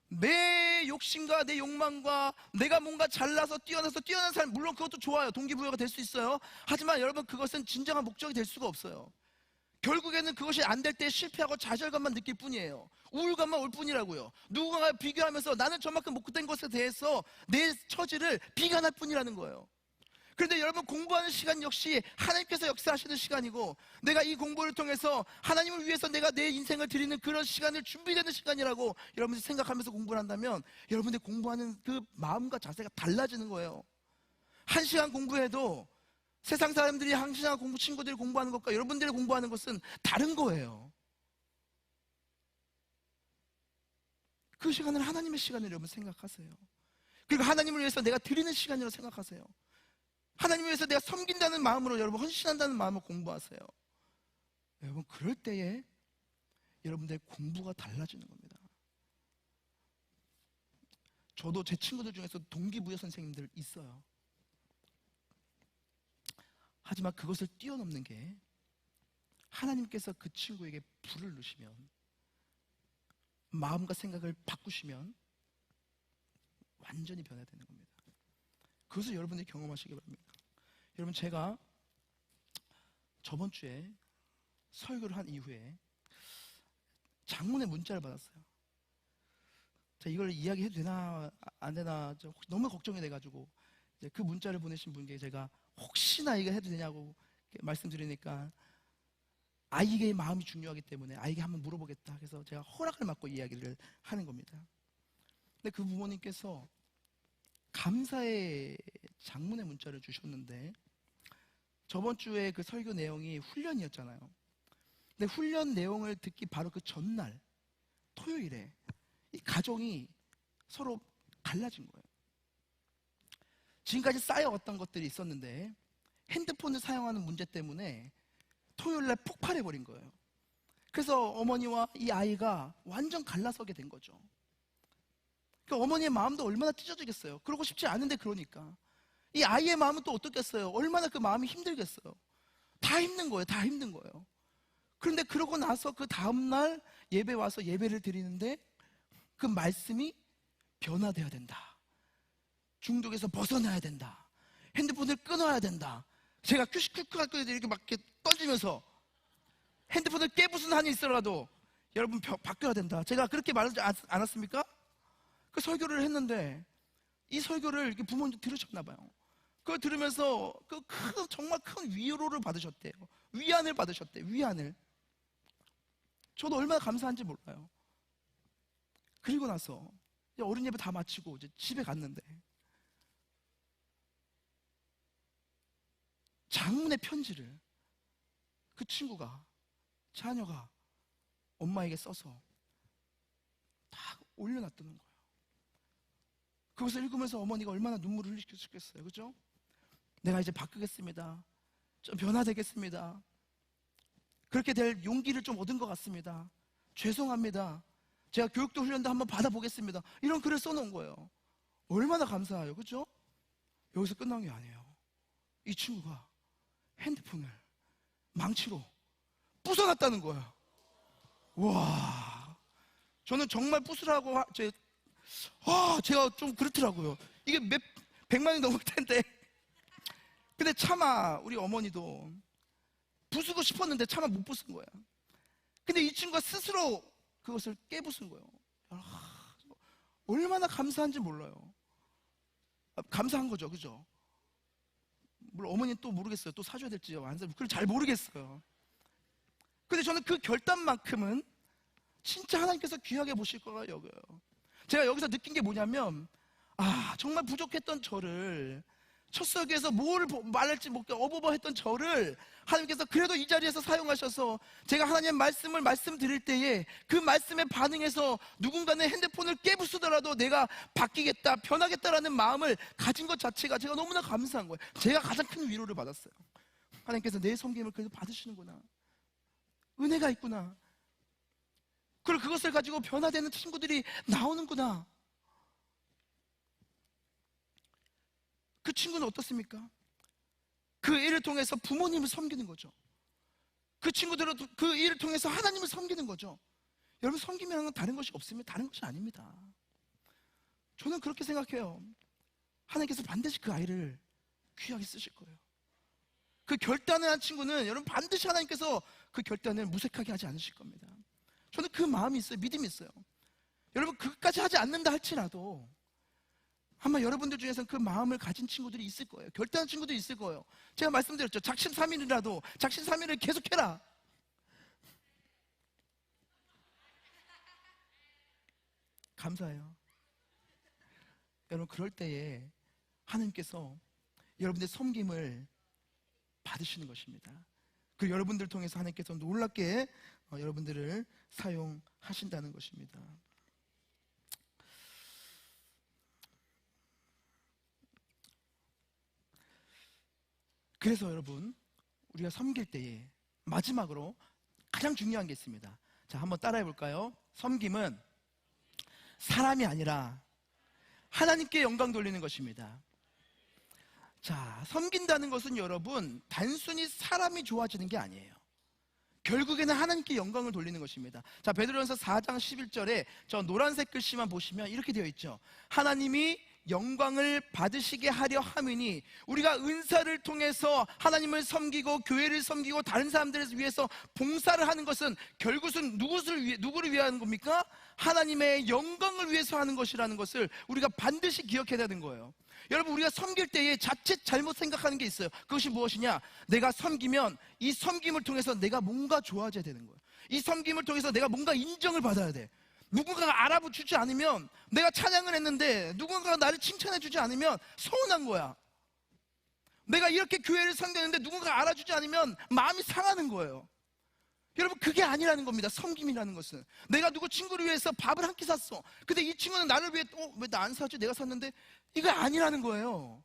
Speaker 1: 내 욕심과 내 욕망과 내가 뭔가 잘나서 뛰어난 삶, 물론 그것도 좋아요. 동기부여가 될 수 있어요. 하지만 여러분, 그것은 진정한 목적이 될 수가 없어요. 결국에는 그것이 안 될 때 실패하고 좌절감만 느낄 뿐이에요. 우울감만 올 뿐이라고요. 누군가가 비교하면서 나는 저만큼 못된 것에 대해서 내 처지를 비관할 뿐이라는 거예요. 그런데 여러분, 공부하는 시간 역시 하나님께서 역사하시는 시간이고, 내가 이 공부를 통해서 하나님을 위해서 내가 내 인생을 드리는 그런 시간을 준비되는 시간이라고 여러분들이 생각하면서 공부를 한다면, 여러분들이 공부하는 그 마음과 자세가 달라지는 거예요. 1시간 공부해도 세상 사람들이 1시간 공부, 친구들이 공부하는 것과 여러분들이 공부하는 것은 다른 거예요. 그 시간을 하나님의 시간이라고 여러분 생각하세요. 그리고 하나님을 위해서 내가 드리는 시간이라고 생각하세요. 하나님을 위해서 내가 섬긴다는 마음으로, 여러분, 헌신한다는 마음으로 공부하세요. 여러분, 그럴 때에 여러분들의 공부가 달라지는 겁니다. 저도 제 친구들 중에서 동기부여 선생님들 있어요. 하지만 그것을 뛰어넘는 게, 하나님께서 그 친구에게 불을 넣으시면, 마음과 생각을 바꾸시면 완전히 변화되는 겁니다. 그것을 여러분들이 경험하시기 바랍니다. 여러분, 제가 저번 주에 설교를 한 이후에 장문의 문자를 받았어요. 자, 이걸 이야기해도 되나 안 되나 너무 걱정이 돼가지고, 그 문자를 보내신 분께 제가 혹시나 이거 해도 되냐고 말씀드리니까, 아이의 마음이 중요하기 때문에 아이에게 한번 물어보겠다 해서 제가 허락을 받고 이야기를 하는 겁니다. 근데 그 부모님께서 감사의 장문의 문자를 주셨는데, 저번 주에 그 설교 내용이 훈련이었잖아요. 근데 훈련 내용을 듣기 바로 그 전날 토요일에 이 가정이 서로 갈라진 거예요. 지금까지 쌓여왔던 것들이 있었는데 핸드폰을 사용하는 문제 때문에 토요일날 폭발해버린 거예요. 그래서 어머니와 이 아이가 완전 갈라서게 된 거죠. 그러니까 어머니의 마음도 얼마나 찢어지겠어요. 그러고 싶지 않은데, 그러니까 이 아이의 마음은 또 어떻겠어요. 얼마나 그 마음이 힘들겠어요. 다 힘든 거예요. 다 힘든 거예요. 그런데 그러고 나서 그 다음날 예배 와서 예배를 드리는데, 그 말씀이 변화되어야 된다. 중독에서 벗어나야 된다. 핸드폰을 끊어야 된다. 제가 큐시큐큐 이렇게 막 이렇게 던지면서, 핸드폰을 깨부순 한이 있어라도 여러분 바뀌어야 된다. 제가 그렇게 말하지 않았습니까? 그 설교를 했는데, 이 설교를 이렇게 부모님도 들으셨나 봐요. 그걸 들으면서 정말 큰 위로를 받으셨대요. 위안을 받으셨대요. 위안을. 저도 얼마나 감사한지 몰라요. 그리고 나서 어린 예배 다 마치고 이제 집에 갔는데, 장문의 편지를 그 친구가, 자녀가 엄마에게 써서 다 올려놨다는 거예요. 그것을 읽으면서 어머니가 얼마나 눈물을 흘리셨겠어요. 그죠? 내가 이제 바꾸겠습니다. 좀 변화되겠습니다. 그렇게 될 용기를 좀 얻은 것 같습니다. 죄송합니다. 제가 교육도 훈련도 한번 받아보겠습니다. 이런 글을 써놓은 거예요. 얼마나 감사해요. 그죠? 여기서 끝난 게 아니에요. 이 친구가 핸드폰을 망치로 부숴놨다는 거예요. 와, 저는 정말 부수라고 제가 좀 그렇더라고요. 이게 몇 백만이 넘을 텐데. 근데 차마 우리 어머니도 부수고 싶었는데 차마 못 부순 거야. 근데 이 친구가 스스로 그것을 깨부순 거예요. 얼마나 감사한지 몰라요. 감사한 거죠. 그죠? 물론 어머니는 또 모르겠어요. 또 사줘야 될지 안 사줘야 될지. 그걸 잘 모르겠어요. 근데 저는 그 결단만큼은 진짜 하나님께서 귀하게 보실 거라 여겨요. 제가 여기서 느낀 게 뭐냐면, 정말 부족했던 저를, 첫 설교에서 뭘 말할지 모르게 어버버했던 저를 하나님께서 그래도 이 자리에서 사용하셔서 제가 하나님의 말씀을 말씀드릴 때에 그 말씀에 반응해서 누군가는 핸드폰을 깨부수더라도 내가 바뀌겠다, 변하겠다라는 마음을 가진 것 자체가 제가 너무나 감사한 거예요. 제가 가장 큰 위로를 받았어요. 하나님께서 내 섬김을 그래도 받으시는구나, 은혜가 있구나, 그리고 그것을 가지고 변화되는 친구들이 나오는구나. 그 친구는 어떻습니까? 그 일을 통해서 부모님을 섬기는 거죠. 그 친구들은 그 일을 통해서 하나님을 섬기는 거죠. 여러분, 섬김이라는 건 다른 것이 없으면 다른 것이 아닙니다. 저는 그렇게 생각해요. 하나님께서 반드시 그 아이를 귀하게 쓰실 거예요. 그 결단을 한 친구는 여러분 반드시 하나님께서 그 결단을 무색하게 하지 않으실 겁니다. 저는 그 마음이 있어요. 믿음이 있어요. 여러분, 그것까지 하지 않는다 할지라도 아마 여러분들 중에서는 그 마음을 가진 친구들이 있을 거예요. 결단한 친구들이 있을 거예요. 제가 말씀드렸죠. 작심삼일이라도 작심삼일을 계속해라. 감사해요. 여러분, 그럴 때에 하나님께서 여러분의 섬김을 받으시는 것입니다. 그리고 여러분들 통해서 하나님께서 놀랍게 여러분들을 사용하신다는 것입니다. 그래서 여러분, 우리가 섬길 때에 마지막으로 가장 중요한 게 있습니다. 자, 한번 따라해 볼까요? 섬김은 사람이 아니라 하나님께 영광 돌리는 것입니다. 자, 섬긴다는 것은 여러분 단순히 사람이 좋아지는 게 아니에요. 결국에는 하나님께 영광을 돌리는 것입니다. 자, 베드로전서 4장 11절에 저 노란색 글씨만 보시면 이렇게 되어 있죠. 하나님이 영광을 받으시게 하려 함이니, 우리가 은사를 통해서 하나님을 섬기고 교회를 섬기고 다른 사람들을 위해서 봉사를 하는 것은 결국은 누구를 위한 겁니까? 하나님의 영광을 위해서 하는 것이라는 것을 우리가 반드시 기억해야 되는 거예요. 여러분, 우리가 섬길 때에 자칫 잘못 생각하는 게 있어요. 그것이 무엇이냐? 내가 섬기면 이 섬김을 통해서 내가 뭔가 좋아져야 되는 거예요. 이 섬김을 통해서 내가 뭔가 인정을 받아야 돼. 누군가가 알아주지 않으면, 내가 찬양을 했는데 누군가가 나를 칭찬해주지 않으면 서운한 거야. 내가 이렇게 교회를 섬겼는데 누군가가 알아주지 않으면 마음이 상하는 거예요. 여러분, 그게 아니라는 겁니다. 섬김이라는 것은 내가 누구 친구를 위해서 밥을 한 끼 샀어. 근데 이 친구는 나를 위해 왜 나 안 사지? 내가 샀는데, 이거 아니라는 거예요.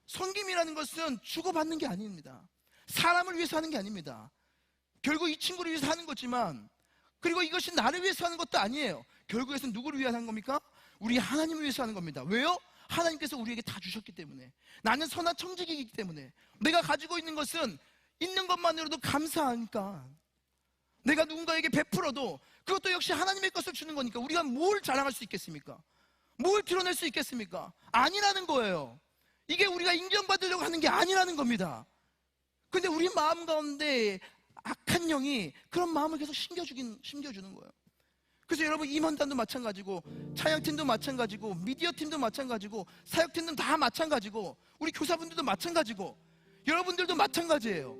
Speaker 1: 섬김이라는 것은 주고받는 게 아닙니다. 사람을 위해서 하는 게 아닙니다. 결국 이 친구를 위해서 하는 거지만, 그리고 이것이 나를 위해서 하는 것도 아니에요. 결국에는 누구를 위해서 하는 겁니까? 우리 하나님을 위해서 하는 겁니다. 왜요? 하나님께서 우리에게 다 주셨기 때문에. 나는 선한 청지기이기 때문에. 내가 가지고 있는 것은 있는 것만으로도 감사하니까. 내가 누군가에게 베풀어도 그것도 역시 하나님의 것을 주는 거니까 우리가 뭘 자랑할 수 있겠습니까? 뭘 드러낼 수 있겠습니까? 아니라는 거예요. 이게 우리가 인정받으려고 하는 게 아니라는 겁니다. 근데 우리 마음 가운데 악한 영이 그런 마음을 계속 심겨주는 거예요. 그래서 여러분, 임원단도 마찬가지고, 찬양팀도 마찬가지고, 미디어팀도 마찬가지고, 사역팀도 다 마찬가지고, 우리 교사분들도 마찬가지고, 여러분들도 마찬가지예요.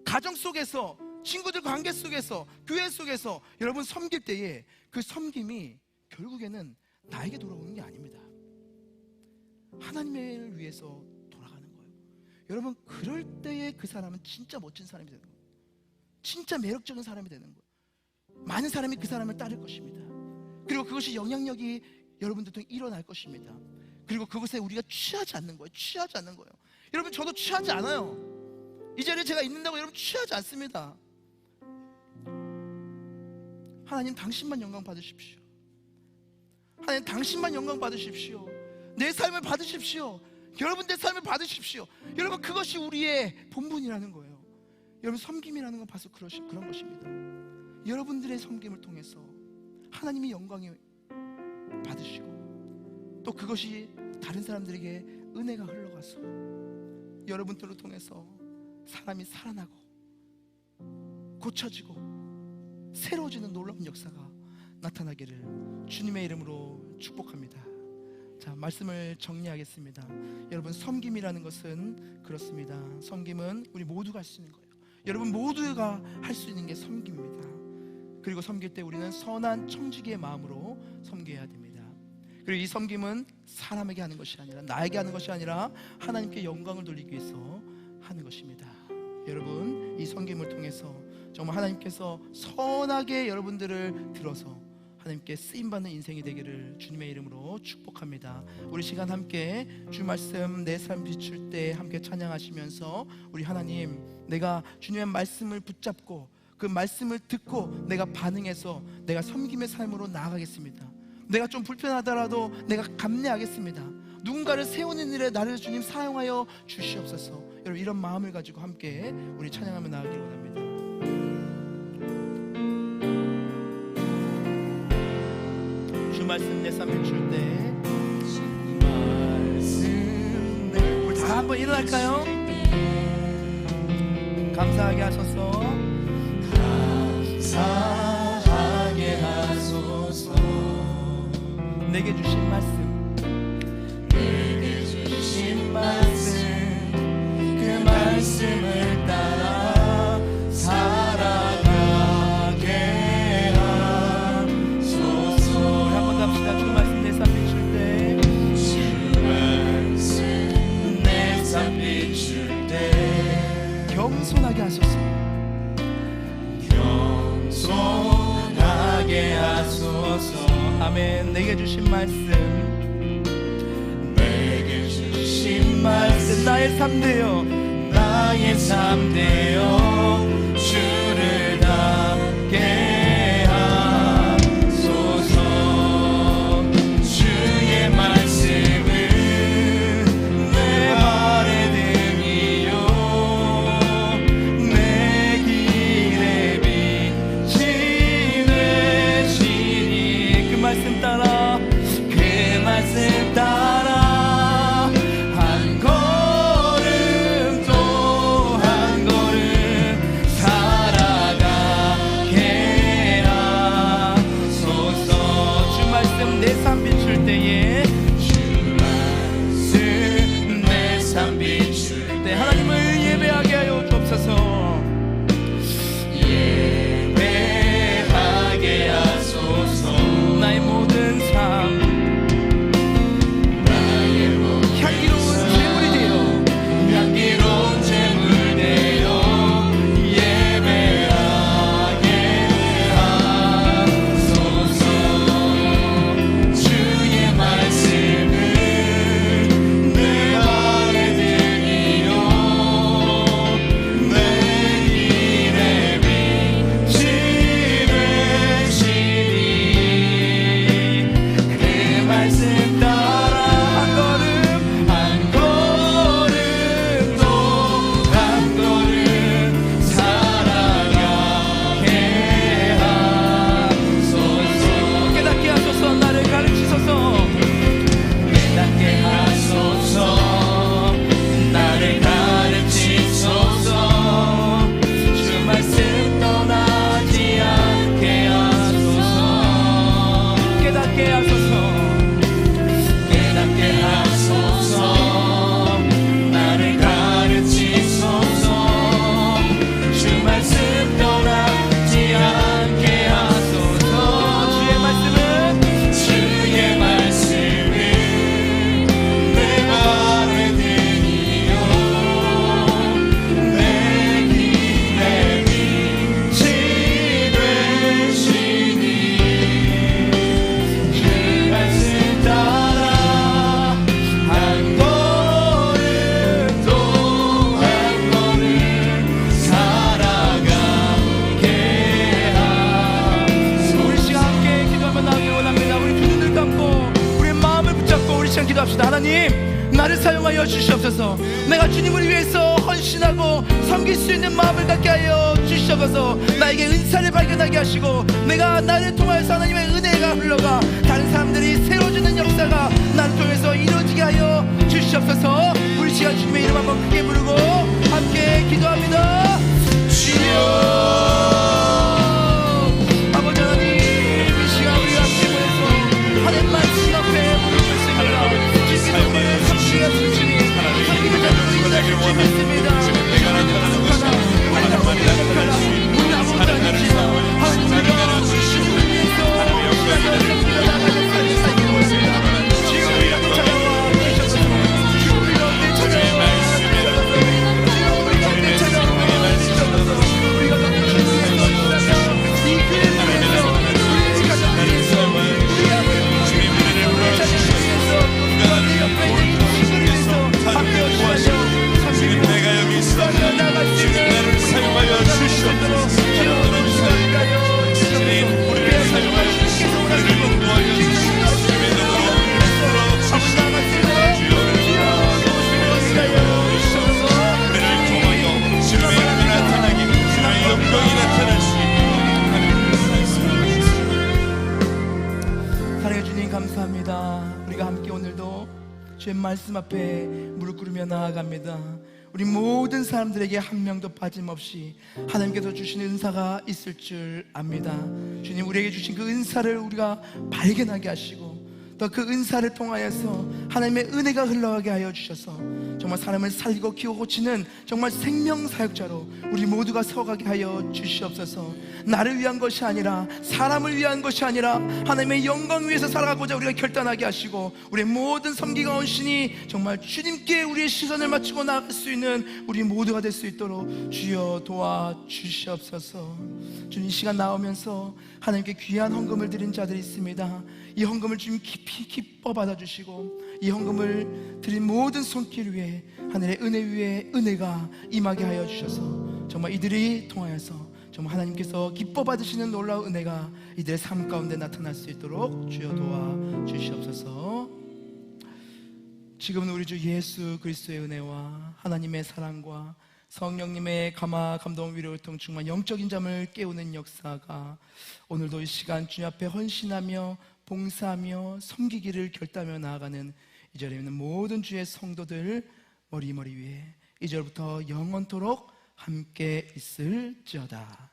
Speaker 1: 가정 속에서, 친구들 관계 속에서, 교회 속에서 여러분 섬길 때에 그 섬김이 결국에는 나에게 돌아오는 게 아닙니다. 하나님을 위해서 돌아가는 거예요. 여러분, 그럴 때에 그 사람은 진짜 멋진 사람이 되는 거예요. 진짜 매력적인 사람이 되는 거예요. 많은 사람이 그 사람을 따를 것입니다. 그리고 그것이 영향력이 여러분들 통해 일어날 것입니다. 그리고 그것에 우리가 취하지 않는 거예요. 취하지 않는 거예요. 여러분, 저도 취하지 않아요. 이 자리에 제가 있는다고 여러분 취하지 않습니다. 하나님, 당신만 영광 받으십시오. 하나님, 당신만 영광 받으십시오. 내 삶을 받으십시오. 여러분들 삶을 받으십시오. 여러분, 그것이 우리의 본분이라는 거예요. 여러분, 섬김이라는 건 봐서 그런 것입니다. 여러분들의 섬김을 통해서 하나님이 영광이 받으시고, 또 그것이 다른 사람들에게 은혜가 흘러가서 여러분들을 통해서 사람이 살아나고 고쳐지고 새로워지는 놀라운 역사가 나타나기를 주님의 이름으로 축복합니다. 자, 말씀을 정리하겠습니다. 여러분, 섬김이라는 것은 그렇습니다. 섬김은 우리 모두가 할 수 있는 거예요. 여러분 모두가 할 수 있는 게 섬깁니다. 그리고 섬길 때 우리는 선한 청지기의 마음으로 섬겨야 됩니다. 그리고 이 섬김은 사람에게 하는 것이 아니라, 나에게 하는 것이 아니라 하나님께 영광을 돌리기 위해서 하는 것입니다. 여러분, 이 섬김을 통해서 정말 하나님께서 선하게 여러분들을 들어서 하나님께 쓰임받는 인생이 되기를 주님의 이름으로 축복합니다. 우리 시간 함께 주 말씀 내 삶 비출 때 함께 찬양하시면서, 우리 하나님, 내가 주님의 말씀을 붙잡고 그 말씀을 듣고 내가 반응해서 내가 섬김의 삶으로 나아가겠습니다. 내가 좀 불편하더라도 내가 감내하겠습니다. 누군가를 세우는 일에 나를 주님 사용하여 주시옵소서. 여러분, 이런 마음을 가지고 함께 우리 찬양하며 나아가길 원합니다. 주 말씀 내 삶 비출 때, 우리 다 한번 일어날까요? 감사하게 하소서. 감사하게 하소서. 내게 주신 말씀, 내게 주신 말씀, 그 말씀을 따라 살아가게 하소서. 우리 한번 갑시다. 주 말씀 내 삶 비출 때, 주 말씀 내 삶 비출 때 겸손하게 하소서. 겸손하게 하소서. 아멘. 내게 주신 말씀, 내게 주신 말씀, 나의 삶 되어, 나의 삶 되어 주를 닮게 하소서. 주의 말씀은 내 발의 등이요 내 길에 빛이 되시니. 그 말씀 따라, 그 말씀 따라 한 걸음 또 한 걸음 살아가게 하소서. 주 말씀 내 삶 비출 때에, 주 말씀 내 삶 비출 때 하나님을 예배하게 하여 주옵소서. 예배하게 하소서. 나의 모든 삶, 향기로운 제물이 되어, 향기로운 제물 되어 예배하게 하소서. 주의 말씀은 내 발의 등이요 내 길에 빛이 되시니. 그 말씀 따라 한 걸음 또 한 걸음 살아가게 하소서. 깨닫게 하소서. 나를 가르치소서. 깨닫게 하소서. 나를 가르치소서. 주 말씀 떠나지 않게 하소서. 깨닫게 하소서. 깨닫게 하소서. 나를 가르치소서. 주 말씀 떠나지 않게 하소서. 주의 말씀은 내 발의 등이요 내 길에 빛이 되시니. 그 말씀 따라 한 걸음 또 한 걸음 살아가게 하소서. 우리 시간 함께 기도하며 나가길 원합니다. 우리 두 눈을 감고 우리의 마음을 붙잡고 우리 시간 기도합시다. 하나님, 나를 사용하여 주시옵소서. 내가 주님을 위해서 헌신하고 섬길 수 있는 마음을 갖게 하여 주시옵소서. 나에게 은사를 발견하게 하시고, 내가 나를 통하여서 하나님의 은혜가 흘러가 다른 사람들이 세워주는 역사가 나를 통해서 이루어지게 하여 주시옵소서. 우리 시간 주님의 이름 한번 크게 부르고 함께 기도합니다. 주여, 아버지 하나님, 이 시간 우리가 함께 모여서 하나님 말씀 앞에 무릎을 꿇습니다. 주님의 정말 삼시가 주님이 하나님의 자녀를 믿습니다. 감사합니다. 우리가 함께 오늘도 주의 말씀 앞에 무릎 꿇으며 나아갑니다. 우리 모든 사람들에게 한 명도 빠짐없이 하나님께서 주신 은사가 있을 줄 압니다. 주님, 우리에게 주신 그 은사를 우리가 발견하게 하시고 또 그 은사를 통하여서 하나님의 은혜가 흘러가게 하여 주셔서 정말 사람을 살리고 키우고 고치는 정말 생명사역자로 우리 모두가 서가게 하여 주시옵소서. 나를 위한 것이 아니라, 사람을 위한 것이 아니라 하나님의 영광 위해서 살아가고자 우리가 결단하게 하시고 우리의 모든 섬기가 온신이 정말 주님께 우리의 시선을 맞추고 나아갈 수 있는 우리 모두가 될 수 있도록 주여 도와주시옵소서. 주님, 이 시간 나오면서 하나님께 귀한 헌금을 드린 자들이 있습니다. 이 헌금을 주님 깊이 기뻐 받아주시고 이 헌금을 드린 모든 손길 위에 하늘의 은혜 위에 은혜가 임하게 하여 주셔서 정말 이들이 통하여서 정말 하나님께서 기뻐 받으시는 놀라운 은혜가 이들의 삶 가운데 나타날 수 있도록 주여 도와주시옵소서. 지금은 우리 주 예수 그리스도의 은혜와 하나님의 사랑과 성령님의 감화, 감동, 위로를 통해 정말 영적인 잠을 깨우는 역사가 오늘도 이 시간 주님 앞에 헌신하며 봉사하며 섬기기를 결단하며 나아가는 이 자리에 있는 모든 주의 성도들 머리 위에 이제부터 영원토록 함께 있을지어다.